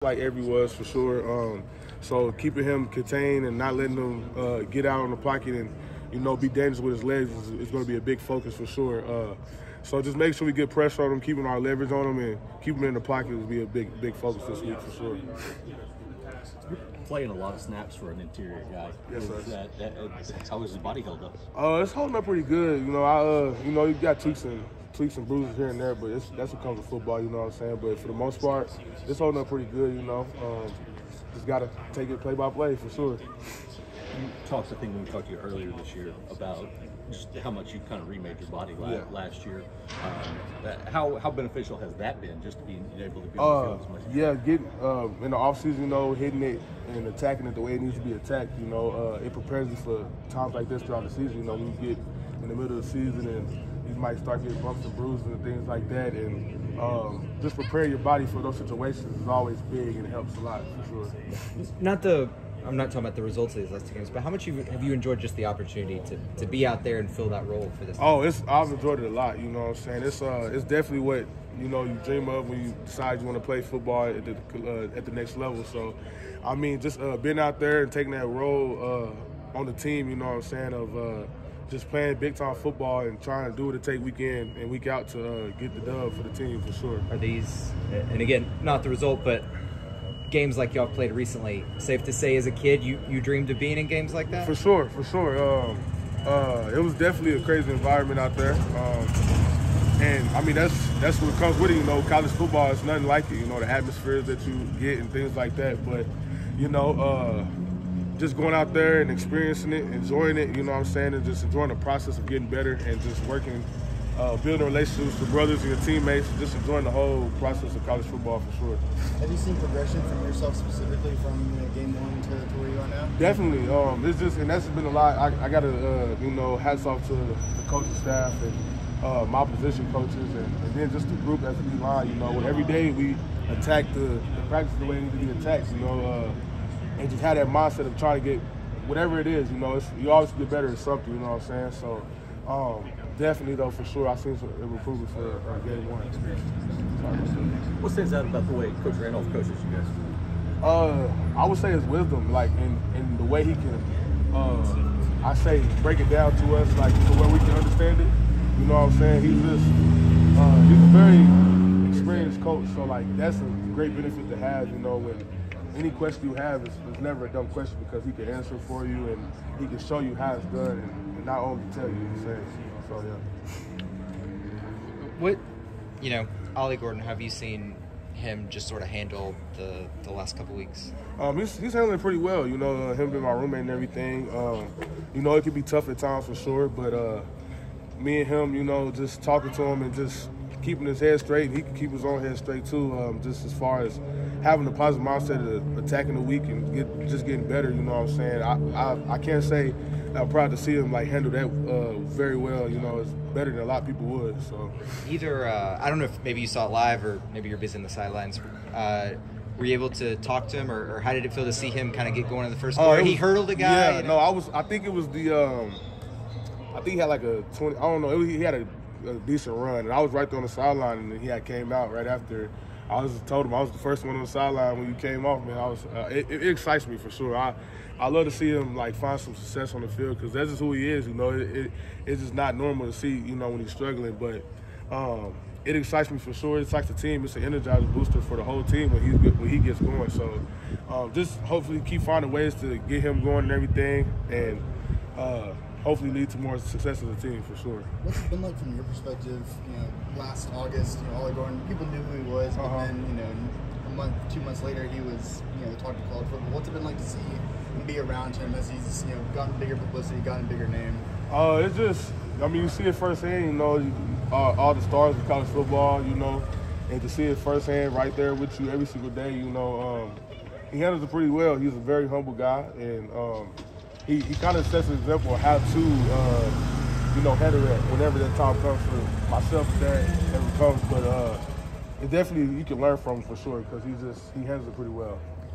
like Every was for sure. So keeping him contained and not letting him get out on the pocket and be dangerous with his legs is going to be a big focus for sure. So just make sure we get pressure on him, keeping our leverage on him, and keep him in the pocket will be a big focus this week for sure. You're playing a lot of snaps for an interior guy. Yes, sir. How is his body held up? It's holding up pretty good. You got tweaks and bruises here and there, but that's what comes with football. You know what I'm saying? But for the most part, it's holding up pretty good. Just got to take it play by play for sure. You talked, I think, when we talked to you earlier this year about just how much you kind of remade your body last year. How beneficial has that been, just being able to be on the field as much? Yeah, getting in the offseason, hitting it and attacking it the way it needs to be attacked. It prepares you for times like this throughout the season. When you get in the middle of the season and you might start getting bumps and bruises and things like that, and just prepare your body for those situations is always big and it helps a lot for sure. I'm not talking about the results of these last two games, but how much have you enjoyed just the opportunity to be out there and fill that role for this team? I've enjoyed it a lot. You know what I'm saying? It's definitely what you dream of when you decide you want to play football at the next level. So, just being out there and taking that role on the team. You know what I'm saying? Of just playing big time football and trying to do what it takes week in and week out to get the dub for the team for sure. Are these, and again, not the result, but games like y'all played recently, safe to say as a kid you dreamed of being in games like that? For sure. It was definitely a crazy environment out there. And that's what comes with it. College football is nothing like it. The atmosphere that you get and things like that. But, just going out there and experiencing it, enjoying it, and just enjoying the process of getting better and just working, building relationships with brothers and your teammates, just enjoying the whole process of college football for sure. Have you seen progression from yourself specifically from game one to where you are now? Definitely. And that's been a lot. I got to, hats off to the coaching staff and my position coaches and then just the group as a D-line. Every day we attack the practice the way it needs to be attacked, and just have that mindset of trying to get whatever it is, you always get better at something, you know what I'm saying? So definitely though, for sure, I've seen some improvement for game one. What stands out about the way Coach Randolph coaches you guys? I would say his wisdom, like in the way he can, break it down to us, like to where we can understand it. You know what I'm saying? He's a very experienced coach, so like that's a great benefit to have. When any question you have is never a dumb question because he can answer for you and he can show you how it's done and not only tell you what he's saying. So yeah. What, Ollie Gordon, have you seen him just sort of handle the last couple weeks? He's handling it pretty well. Him being my roommate and everything. It can be tough at times for sure, but me and him, just talking to him and just keeping his head straight, and he can keep his own head straight too. Just as far as having a positive mindset of attacking the week and just getting better. You know what I'm saying? I can't say I'm proud to see him handle that very well. It's better than a lot of people would. So either I don't know if maybe you saw it live or maybe you're busy in the sidelines. Were you able to talk to him, or how did it feel to see him kind of get going in the first quarter? He hurdled a guy. Yeah, no, I think it was the. I think he had like a 20. I don't know. He had a decent run, and I was right there on the sideline, and he had came out right after. I told him I was the first one on the sideline when you came off, man. It excites me for sure. I love to see him find some success on the field because that's just who he is. It's just not normal to see when he's struggling, but it excites me for sure. It excites the team. It's an energizer booster for the whole team when he gets going. So just hopefully keep finding ways to get him going and everything, and hopefully lead to more success as a team for sure. What's it been like from your perspective? Last August, Ollie Gordon, people knew who he was, but then a month, 2 months later, he was the talk of college football. What's it been like to see and be around him as he's gotten bigger publicity, gotten a bigger name? It's just, you see it firsthand. All the stars of college football, and to see it firsthand right there with you every single day. He handles it pretty well. He's a very humble guy, and he kind of sets an example of how to, handle that whenever that time comes for myself, if that ever comes. But it definitely, you can learn from him for sure because he handles it pretty well.